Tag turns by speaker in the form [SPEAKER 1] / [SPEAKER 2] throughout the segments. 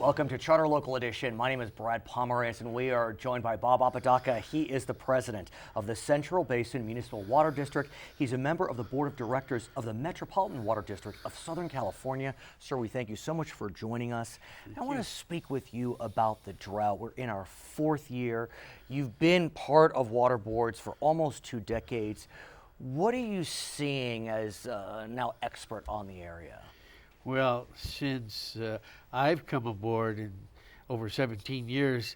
[SPEAKER 1] Welcome to Charter Local Edition. My name is Brad Pomerance, and we are joined by Bob Apodaca. He is the president of the Central Basin Municipal Water District. He's a member of the board of directors of the Metropolitan Water District of Southern California. Sir, we thank you so much for joining us. I want to speak with you about the drought. We're in our fourth year. You've been part of water boards for almost 2 decades. What are you seeing as now expert on the area?
[SPEAKER 2] Well, since I've come aboard in over 17 years,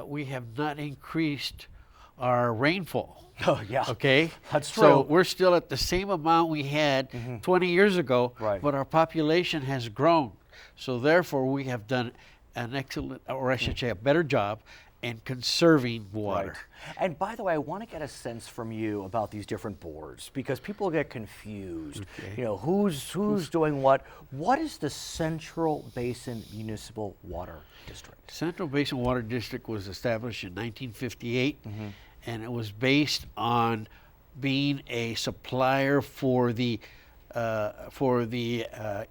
[SPEAKER 2] we have not increased our rainfall.
[SPEAKER 1] Oh, yeah.
[SPEAKER 2] Okay?
[SPEAKER 1] That's true.
[SPEAKER 2] So we're still at the same amount we had 20 years ago,
[SPEAKER 1] Right.
[SPEAKER 2] but our population has grown. So therefore, we have done an excellent, or I should say a better job in conserving water.
[SPEAKER 1] Right. And by the way, I want to get a sense from you about these different boards because people get confused.
[SPEAKER 2] Okay.
[SPEAKER 1] You know, who's doing what? What is the Central Basin Municipal Water District?
[SPEAKER 2] Central Basin Water District was established in 1958, and it was based on being a supplier for the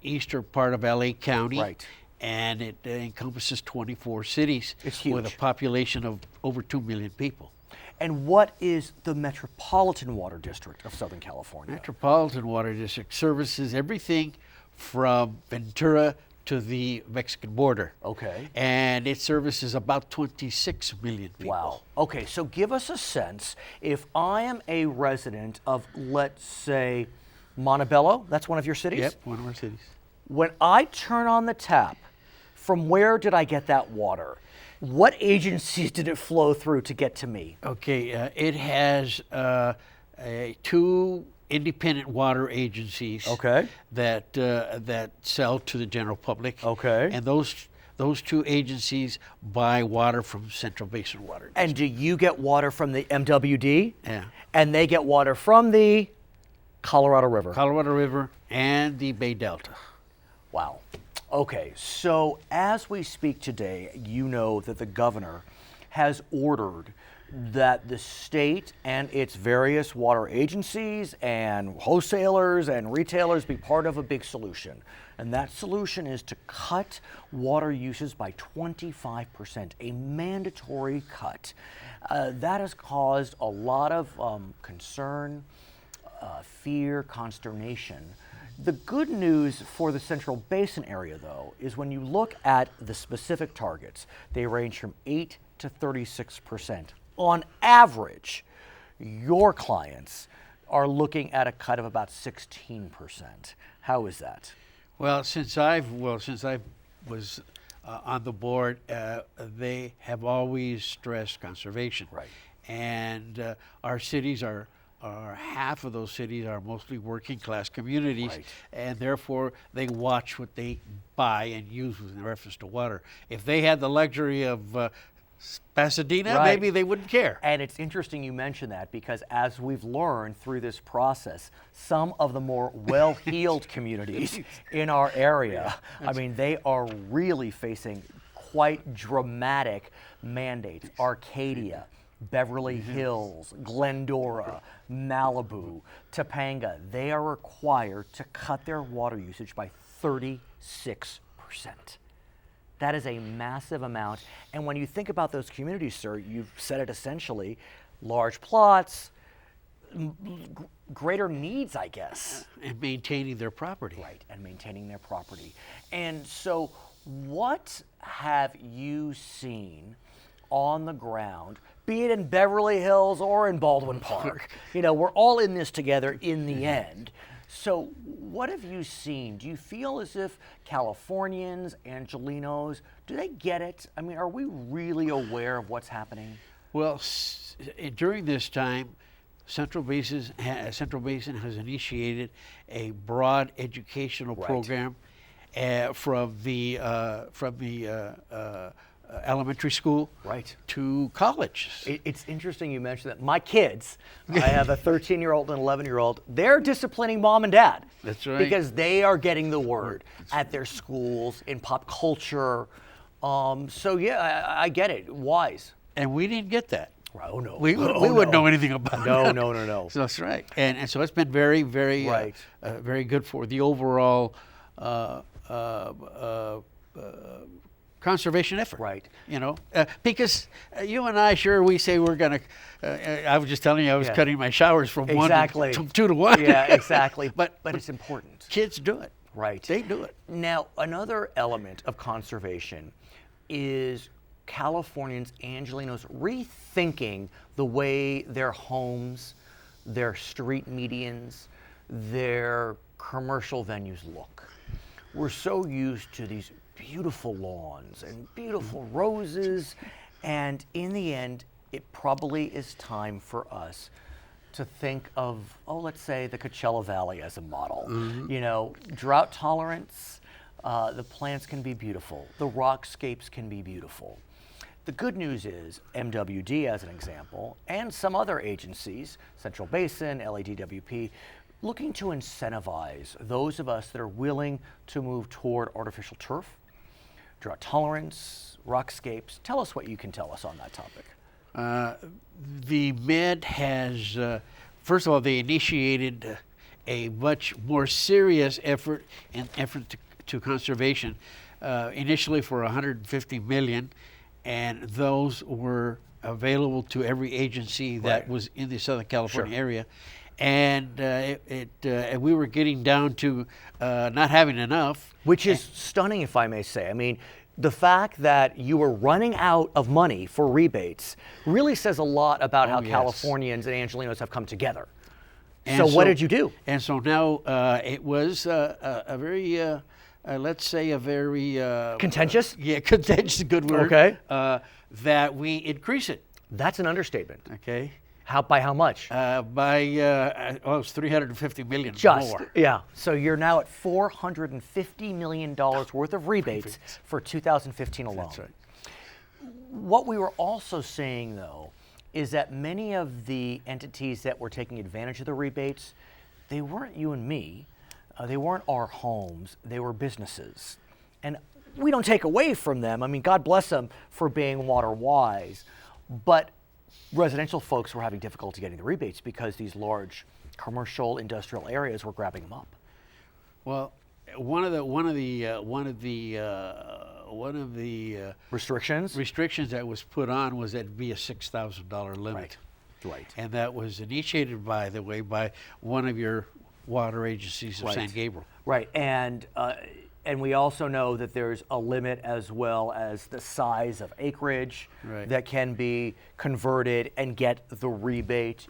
[SPEAKER 2] eastern part of LA County.
[SPEAKER 1] Right.
[SPEAKER 2] And it encompasses 24 cities.
[SPEAKER 1] It's huge.
[SPEAKER 2] With a population of over 2 million people.
[SPEAKER 1] And what is the Metropolitan Water District of Southern California?
[SPEAKER 2] Metropolitan Water District services everything from Ventura to the Mexican border.
[SPEAKER 1] Okay.
[SPEAKER 2] And it services about 26 million people.
[SPEAKER 1] Wow. Okay, so give us a sense. If I am a resident of, let's say, Montebello, that's one of your cities?
[SPEAKER 2] Yep, one of our cities.
[SPEAKER 1] When I turn on the tap, from where did I get that water? What agencies did it flow through to get to me?
[SPEAKER 2] Okay, it has 2 independent water agencies.
[SPEAKER 1] Okay.
[SPEAKER 2] That sell to the general public.
[SPEAKER 1] Okay.
[SPEAKER 2] And those 2 agencies buy water from Central Basin Water District.
[SPEAKER 1] And do you get water from the MWD?
[SPEAKER 2] Yeah.
[SPEAKER 1] And they get water from the Colorado River?
[SPEAKER 2] Colorado River and the Bay Delta.
[SPEAKER 1] Wow. Okay, so as we speak today, you know that the governor has ordered that the state and its various water agencies and wholesalers and retailers be part of a big solution. And that solution is to cut water uses by 25%, a mandatory cut. That has caused a lot of concern, fear, consternation. The good news for the Central Basin area, though, is when you look at the specific targets, they range from 8 to 36%. On average, your clients are looking at a cut of about 16%. How is that?
[SPEAKER 2] Well, since I was on the board, they have always stressed conservation.
[SPEAKER 1] Right.
[SPEAKER 2] And our cities are half of those cities are mostly working class communities,
[SPEAKER 1] Right.
[SPEAKER 2] and therefore they watch what they buy and use in reference to water. If they had the luxury of Pasadena,
[SPEAKER 1] Right.
[SPEAKER 2] maybe they wouldn't care.
[SPEAKER 1] And it's interesting you mention that because as we've learned through this process, some of the more well-heeled communities in our area, I mean, they are really facing quite dramatic mandates. Arcadia, Beverly Hills, Glendora, Malibu, Topanga, they are required to cut their water usage by 36%. That is a massive amount. And when you think about those communities, sir, you've said it essentially, large plots, greater needs, I guess.
[SPEAKER 2] And maintaining their property.
[SPEAKER 1] Right, and maintaining their property. And so what have you seen on the ground, be it in Beverly Hills or in Baldwin Park? You know, we're all in this together in the end. So what have you seen? Do you feel as if Californians, Angelenos, do they get it? I mean, are we really aware of what's happening?
[SPEAKER 2] Well, during this time, Central Basin has initiated a broad educational
[SPEAKER 1] Right.
[SPEAKER 2] program from the elementary school
[SPEAKER 1] Right.
[SPEAKER 2] to college.
[SPEAKER 1] It's interesting you mentioned that. My kids, I have a 13-year-old and 11-year-old, they're disciplining mom and dad.
[SPEAKER 2] That's right.
[SPEAKER 1] Because they are getting the word at their schools, in pop culture. So yeah, I get it. Wise.
[SPEAKER 2] And we didn't get that.
[SPEAKER 1] Oh no.
[SPEAKER 2] We wouldn't know anything about
[SPEAKER 1] No,
[SPEAKER 2] that.
[SPEAKER 1] no.
[SPEAKER 2] So that's right. And so it's been very, very,
[SPEAKER 1] Right.
[SPEAKER 2] Very good for the overall conservation effort.
[SPEAKER 1] Right.
[SPEAKER 2] You know, because you and I, sure, we say we're going to, I was just telling you I was cutting my showers from
[SPEAKER 1] Exactly.
[SPEAKER 2] 1 to 2 to 1.
[SPEAKER 1] Yeah, exactly. but it's important.
[SPEAKER 2] Kids do it.
[SPEAKER 1] Right.
[SPEAKER 2] They do it.
[SPEAKER 1] Now, another element of conservation is Californians, Angelenos, rethinking the way their homes, their street medians, their commercial venues look. We're so used to these beautiful lawns and beautiful roses, and in the end, it probably is time for us to think of, let's say the Coachella Valley as a model. You know, drought tolerance, the plants can be beautiful, the rockscapes can be beautiful. The good news is MWD, as an example, and some other agencies, Central Basin, LADWP, looking to incentivize those of us that are willing to move toward artificial turf, drought tolerance, rockscapes. Tell us what you can tell us on that topic.
[SPEAKER 2] The Med has, first of all, they initiated a much more serious effort to conservation, initially for 150 million, and those were available to every agency that was in the Southern California area. And we were getting down to not having enough.
[SPEAKER 1] Which is stunning, if I may say. I mean, the fact that you were running out of money for rebates really says a lot about how Californians and Angelenos have come together. And so what did you do?
[SPEAKER 2] And so now it was a very, let's say a very...
[SPEAKER 1] contentious?
[SPEAKER 2] Contentious, good word.
[SPEAKER 1] Okay.
[SPEAKER 2] That we increase it.
[SPEAKER 1] That's an understatement.
[SPEAKER 2] Okay.
[SPEAKER 1] By how much?
[SPEAKER 2] It's 350 million more.
[SPEAKER 1] Yeah. So you're now at $450 million worth of rebates for 2015 alone.
[SPEAKER 2] That's right.
[SPEAKER 1] What we were also saying, though, is that many of the entities that were taking advantage of the rebates, they weren't you and me. They weren't our homes. They were businesses. And we don't take away from them. I mean, God bless them for being water wise. But residential folks were having difficulty getting the rebates because these large commercial industrial areas were grabbing them up.
[SPEAKER 2] Well, one of the restrictions that was put on was that it'd be a $6,000 limit.
[SPEAKER 1] Right.
[SPEAKER 2] And that was initiated, by the way, by one of your water agencies of San Gabriel.
[SPEAKER 1] Right. And we also know that there's a limit as well as the size of acreage that can be converted and get the rebate.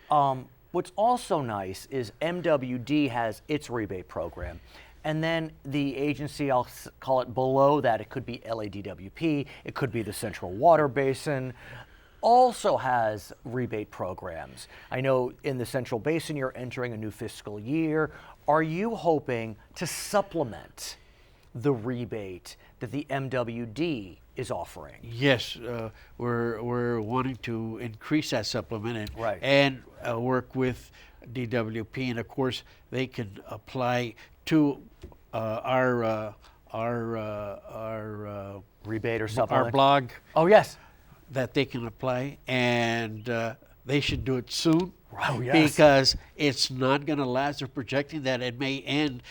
[SPEAKER 1] What's also nice is MWD has its rebate program. And then the agency, I'll call it below that, it could be LADWP, it could be the Central Water Basin, also has rebate programs. I know in the Central Basin you're entering a new fiscal year. Are you hoping to supplement the rebate that the MWD is offering?
[SPEAKER 2] Yes, we're wanting to increase that supplement
[SPEAKER 1] Right.
[SPEAKER 2] and work with DWP, and of course they can apply to our
[SPEAKER 1] rebate or supplement?
[SPEAKER 2] our blog.
[SPEAKER 1] Oh, yes.
[SPEAKER 2] That they can apply, and they should do it soon.
[SPEAKER 1] Oh, yes.
[SPEAKER 2] Because it's not going to last. They're projecting that it may end.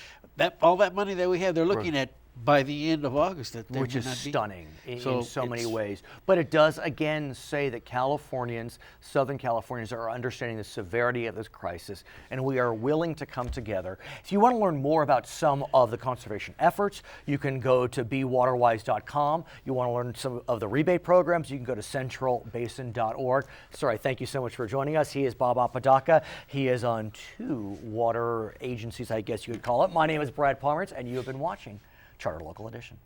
[SPEAKER 2] All that money that we have, they're looking at by the end of August.
[SPEAKER 1] Which is stunning in so many ways. But it does, again, say that Californians, Southern Californians, are understanding the severity of this crisis, and we are willing to come together. If you want to learn more about some of the conservation efforts, you can go to bewaterwise.com. You want to learn some of the rebate programs, you can go to centralbasin.org. Sorry, thank you so much for joining us. He is Bob Apodaca. He is on 2 water agencies, I guess you would call it. My name is Brad Pomerance, and you have been watching Charter Local Edition.